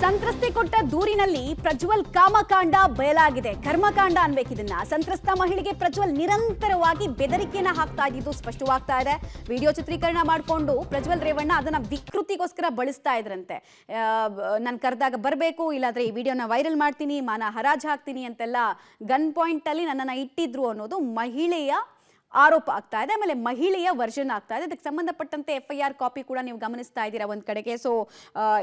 ಸಂತ್ರಸ್ತೆ ಕೊಟ್ಟ ದೂರಿನಲ್ಲಿ ಪ್ರಜ್ವಲ್ ಕಾಮಕಾಂಡ ಬಯಲಾಗಿದೆ. ಕರ್ಮಕಾಂಡ ಅನ್ಬೇಕಿದನ್ನ. ಸಂತ್ರಸ್ತ ಮಹಿಳೆಗೆ ಪ್ರಜ್ವಲ್ ನಿರಂತರವಾಗಿ ಬೆದರಿಕೆಯನ್ನ ಹಾಕ್ತಾ ಇದ್ದಿದ್ದು ಸ್ಪಷ್ಟವಾಗ್ತಾ ಇದೆ. ವಿಡಿಯೋ ಚಿತ್ರೀಕರಣ ಮಾಡಿಕೊಂಡು ಪ್ರಜ್ವಲ್ ರೇವಣ್ಣ ಅದನ್ನ ವಿಕೃತಿಗೋಸ್ಕರ ಬಳಸ್ತಾ ಇದ್ರಂತೆ. ನಾನು ಕರೆದಾಗ ಬರಬೇಕು, ಇಲ್ಲಾಂದ್ರೆ ಈ ವಿಡಿಯೋನ ವೈರಲ್ ಮಾಡ್ತೀನಿ, ಮಾನ ಹರಾಜ್ ಹಾಕ್ತೀನಿ ಅಂತೆಲ್ಲ ಗನ್ ಪಾಯಿಂಟ್ ಅಲ್ಲಿ ನನ್ನನ್ನು ಇಟ್ಟಿದ್ರು ಅನ್ನೋದು ಮಹಿಳೆಯ ಆರೋಪ ಆಗ್ತಾ ಇದೆ. ಆಮೇಲೆ ಮಹಿಳೆಯ ವರ್ಷನ್ ಆಗ್ತಾ ಇದೆ. ಅದಕ್ಕೆ ಸಂಬಂಧಪಟ್ಟಂತೆ FIR ಕಾಪಿ ಕೂಡ ನೀವು ಗಮನಿಸ್ತಾ ಇದ್ದೀರಾ ಒಂದ್ ಕಡೆಗೆ. ಸೊ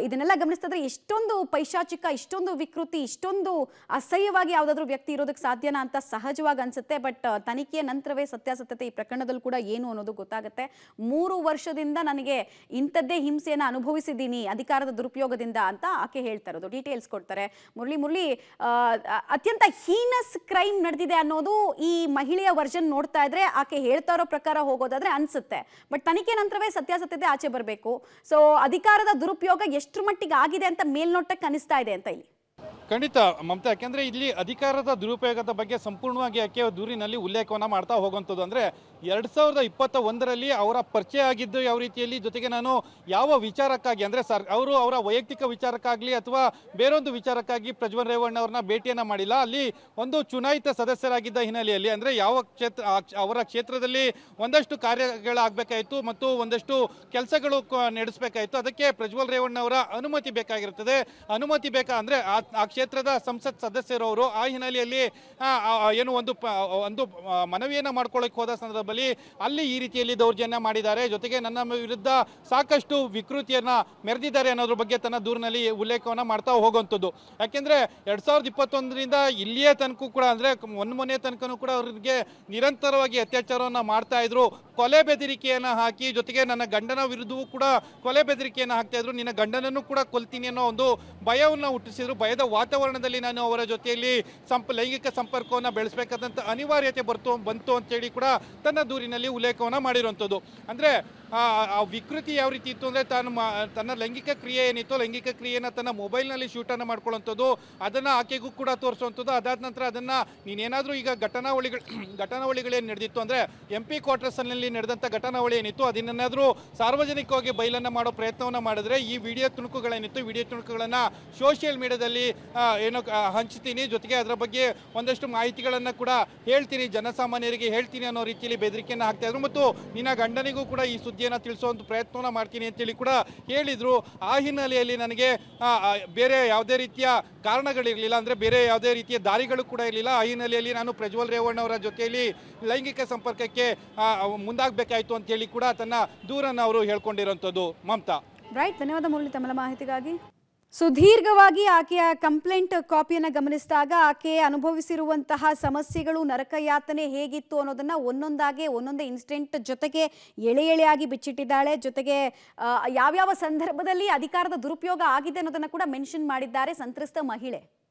ಇದನ್ನೆಲ್ಲ ಗಮನಿಸ್ತಾ ಇದ್ರೆ ಇಷ್ಟೊಂದು ಪೈಶಾಚಿಕ, ಇಷ್ಟೊಂದು ವಿಕೃತಿ, ಇಷ್ಟೊಂದು ಅಸಹ್ಯವಾಗಿ ಯಾವುದಾದ್ರೂ ವ್ಯಕ್ತಿ ಇರೋದಕ್ಕೆ ಸಾಧ್ಯನಾ ಅಂತ ಸಹಜವಾಗಿ ಅನ್ಸುತ್ತೆ. ಬಟ್ ತನಿಖೆಯ ನಂತರವೇ ಸತ್ಯಾಸತ್ಯತೆ ಈ ಪ್ರಕರಣದಲ್ಲಿ ಕೂಡ ಏನು ಅನ್ನೋದು ಗೊತ್ತಾಗುತ್ತೆ. 3 ವರ್ಷದಿಂದ ನನಗೆ ಇಂಥದ್ದೇ ಹಿಂಸೆಯನ್ನು ಅನುಭವಿಸಿದ್ದೀನಿ ಅಧಿಕಾರದ ದುರುಪಯೋಗದಿಂದ ಅಂತ ಆಕೆ ಹೇಳ್ತಾ ಇರೋದು. ಡೀಟೇಲ್ಸ್ ಕೊಡ್ತಾರೆ. ಮುರಳಿ ಅತ್ಯಂತ ಹೀನಸ್ ಕ್ರೈಮ್ ನಡೆದಿದೆ ಅನ್ನೋದು ಈ ಮಹಿಳೆಯ ವರ್ಷನ್ ನೋಡ್ತಾ ಇದ್ರೆ ಆಕೆ ಹೇಳ್ತಾ ಇರೋ ಪ್ರಕಾರ ಹೋಗೋದಾದ್ರೆ ಅನ್ಸುತ್ತೆ. ಬಟ್ ತನಿಖೆ ನಂತರವೇ ಸತ್ಯಾಸತ್ಯತೆ ಆಚೆ ಬರಬೇಕು. ಸೊ ಅಧಿಕಾರದ ದುರುಪಯೋಗ ಎಷ್ಟರ ಮಟ್ಟಿಗೆ ಆಗಿದೆ ಅಂತ ಮೇಲ್ನೋಟಕ್ಕೆ ಅನಿಸ್ತಾ ಇದೆ ಅಂತ ಇಲ್ಲಿ. ಖಂಡಿತ ಮಮತಾ, ಯಾಕೆಂದರೆ ಇಲ್ಲಿ ಅಧಿಕಾರದ ದುರುಪಯೋಗದ ಬಗ್ಗೆ ಸಂಪೂರ್ಣವಾಗಿ ಆಕೆ ದೂರಿನಲ್ಲಿ ಉಲ್ಲೇಖವನ್ನು ಮಾಡ್ತಾ ಹೋಗುವಂಥದ್ದು. ಅಂದರೆ 2021ರಲ್ಲಿ ಅವರ ಪರಿಚಯ ಆಗಿದ್ದು ಯಾವ ರೀತಿಯಲ್ಲಿ, ಜೊತೆಗೆ ನಾನು ಯಾವ ವಿಚಾರಕ್ಕಾಗಿ ಅಂದರೆ ಅವರ ವೈಯಕ್ತಿಕ ವಿಚಾರಕ್ಕಾಗಲಿ ಅಥವಾ ಬೇರೊಂದು ವಿಚಾರಕ್ಕಾಗಿ ಪ್ರಜ್ವಲ್ ರೇವಣ್ಣ ಅವ್ರನ್ನ ಭೇಟಿಯನ್ನು ಮಾಡಿಲ್ಲ. ಅಲ್ಲಿ ಒಂದು ಚುನಾಯಿತ ಸದಸ್ಯರಾಗಿದ್ದ ಹಿನ್ನೆಲೆಯಲ್ಲಿ ಅಂದರೆ ಯಾವ ಅವರ ಕ್ಷೇತ್ರದಲ್ಲಿ ಒಂದಷ್ಟು ಕಾರ್ಯಗಳಾಗಬೇಕಾಯಿತು ಮತ್ತು ಒಂದಷ್ಟು ಕೆಲಸಗಳು ನಡೆಸಬೇಕಾಯಿತು. ಅದಕ್ಕೆ ಪ್ರಜ್ವಲ್ ರೇವಣ್ಣ ಅವರ ಅನುಮತಿ ಬೇಕಾಗಿರುತ್ತದೆ. ಅನುಮತಿ ಅಂದರೆ ಆ ಕ್ಷೇತ್ರದ ಸಂಸತ್ ಸದಸ್ಯರವರು ಆ ಹಿನ್ನೆಲೆಯಲ್ಲಿ ಏನು ಒಂದು ಮನವಿಯನ್ನು ಮಾಡ್ಕೊಳ್ಳೋಕೆ ಹೋದ ಸಂದರ್ಭದಲ್ಲಿ ಅಲ್ಲಿ ಈ ರೀತಿಯಲ್ಲಿ ದೌರ್ಜನ್ಯ ಮಾಡಿದ್ದಾರೆ, ಜೊತೆಗೆ ನನ್ನ ವಿರುದ್ಧ ಸಾಕಷ್ಟು ವಿಕೃತಿಯನ್ನ ಮೆರೆದಿದ್ದಾರೆ ಅನ್ನೋದ್ರ ಬಗ್ಗೆ ತನ್ನ ದೂರಿನಲ್ಲಿ ಉಲ್ಲೇಖವನ್ನ ಮಾಡ್ತಾ ಹೋಗುವಂಥದ್ದು. ಯಾಕೆಂದ್ರೆ 2021ರಿಂದ ಇಲ್ಲಿಯೇ ತನಕ ಕೂಡ ಅಂದ್ರೆ ಮೊನ್ನೆ ತನಕನೂ ಕೂಡ ಅವರಿಗೆ ನಿರಂತರವಾಗಿ ಅತ್ಯಾಚಾರವನ್ನ ಮಾಡ್ತಾ ಇದ್ರು. ಕೊಲೆ ಬೆದರಿಕೆಯನ್ನ ಹಾಕಿ, ಜೊತೆಗೆ ನನ್ನ ಗಂಡನ ವಿರುದ್ಧವೂ ಕೂಡ ಕೊಲೆ ಬೆದರಿಕೆಯನ್ನು ಹಾಕ್ತಾ ಇದ್ರು. ನಿನ್ನ ಗಂಡನನ್ನು ಕೂಡ ಕೊಲ್ತೀನಿ ಅನ್ನೋ ಒಂದು ಭಯವನ್ನು ಹುಟ್ಟಿಸಿದ್ರು. ಭಯದ ವಾತಾವರಣದಲ್ಲಿ ನಾನು ಅವರ ಜೊತೆಯಲ್ಲಿ ಲೈಂಗಿಕ ಸಂಪರ್ಕವನ್ನು ಬೆಳೆಸಬೇಕಾದಂಥ ಅನಿವಾರ್ಯತೆ ಬಂತು ಅಂತೇಳಿ ಕೂಡ ತನ್ನ ದೂರಿನಲ್ಲಿ ಉಲ್ಲೇಖವನ್ನು ಮಾಡಿರುವಂಥದ್ದು. ಅಂದರೆ ಆ ವಿಕೃತಿ ಯಾವ ರೀತಿ ಇತ್ತು ಅಂದರೆ ತನ್ನ ಲೈಂಗಿಕ ಕ್ರಿಯೆ ಏನಿತ್ತು, ಲೈಂಗಿಕ ಕ್ರಿಯೆಯನ್ನು ತನ್ನ ಮೊಬೈಲ್ನಲ್ಲಿ ಶೂಟನ್ನು ಮಾಡ್ಕೊಳ್ಳುವಂಥದ್ದು, ಅದನ್ನು ಆಕೆಗೂ ಕೂಡ ತೋರಿಸುವಂಥದ್ದು. ಅದಾದ ನಂತರ ಅದನ್ನು ನೀನೇನಾದರೂ ಈಗ ಘಟನಾವಳಿಗಳೇನು ನಡೆದಿತ್ತು ಅಂದರೆ MP ಕ್ವಾರ್ಟರ್ಸ್ನಲ್ಲಿ ನಡೆದಂಥ ಘಟನಾವಳಿ ಏನಿತ್ತು ಅದನ್ನೇನಾದರೂ ಸಾರ್ವಜನಿಕವಾಗಿ ಬಯಲನ್ನು ಮಾಡೋ ಪ್ರಯತ್ನವನ್ನು ಮಾಡಿದ್ರೆ ಈ ವಿಡಿಯೋ ತುಣುಕುಗಳೇನಿತ್ತು, ವಿಡಿಯೋ ತುಣುಕುಗಳನ್ನು ಸೋಷಿಯಲ್ ಮೀಡಿಯಾದಲ್ಲಿ ಹಂಚ್ತೀನಿ, ಜೊತೆಗೆ ಅದರ ಬಗ್ಗೆ ಒಂದಷ್ಟು ಮಾಹಿತಿಗಳನ್ನು ಕೂಡ ಹೇಳ್ತೀನಿ, ಜನಸಾಮಾನ್ಯರಿಗೆ ಹೇಳ್ತೀನಿ ಅನ್ನೋ ರೀತಿಯಲ್ಲಿ ಬೆದರಿಕೆಯನ್ನು ಹಾಕ್ತಾ ಇದ್ರು. ಮತ್ತು ನಿನ್ನ ಗಂಡನಿಗೂ ಕೂಡ ಈ ಸುದ್ದಿಯನ್ನು ತಿಳಿಸುವಂಥ ಪ್ರಯತ್ನವನ್ನು ಮಾಡ್ತೀನಿ ಅಂತೇಳಿ ಕೂಡ ಹೇಳಿದ್ರು. ಆ ಹಿನ್ನೆಲೆಯಲ್ಲಿ ನನಗೆ ಬೇರೆ ಯಾವುದೇ ರೀತಿಯ ಕಾರಣಗಳಿರಲಿಲ್ಲ, ಅಂದರೆ ಬೇರೆ ಯಾವುದೇ ರೀತಿಯ ದಾರಿಗಳು ಕೂಡ ಇರಲಿಲ್ಲ. ಆ ಹಿನ್ನೆಲೆಯಲ್ಲಿ ನಾನು ಪ್ರಜ್ವಲ್ ರೇವಣ್ಣ ಅವರ ಜೊತೆಯಲ್ಲಿ ಲೈಂಗಿಕ ಸಂಪರ್ಕಕ್ಕೆ ಮುಂದಾಗಬೇಕಾಯಿತು ಅಂತೇಳಿ ಕೂಡ ತನ್ನ ದೂರನ್ನು ಅವರು ಹೇಳ್ಕೊಂಡಿರುವಂಥದ್ದು. ಮಮತಾ, ರೈಟ್, ಧನ್ಯವಾದ ಮುರಳಿ ತಮ್ಮ ಮಾಹಿತಿಗಾಗಿ. ಸುದೀರ್ಘವಾಗಿ ಆಕೆಯ ಕಂಪ್ಲೇಂಟ್ ಕಾಪಿಯನ್ನು ಗಮನಿಸಿದಾಗ ಆಕೆ ಅನುಭವಿಸಿರುವಂತಹ ಸಮಸ್ಯೆಗಳು, ನರಕಯಾತನೆ ಹೇಗಿತ್ತು ಅನ್ನೋದನ್ನ ಒಂದೊಂದೇ ಇನ್ಸಿಡೆಂಟ್ ಜೊತೆಗೆ ಎಳೆಯಾಗಿ ಬಿಚ್ಚಿಟ್ಟಿದ್ದಾಳೆ. ಜೊತೆಗೆ ಯಾವ್ಯಾವ ಸಂದರ್ಭದಲ್ಲಿ ಅಧಿಕಾರದ ದುರುಪಯೋಗ ಆಗಿದೆ ಅನ್ನೋದನ್ನ ಕೂಡ ಮೆನ್ಷನ್ ಮಾಡಿದ್ದಾರೆ ಸಂತ್ರಸ್ತ ಮಹಿಳೆ.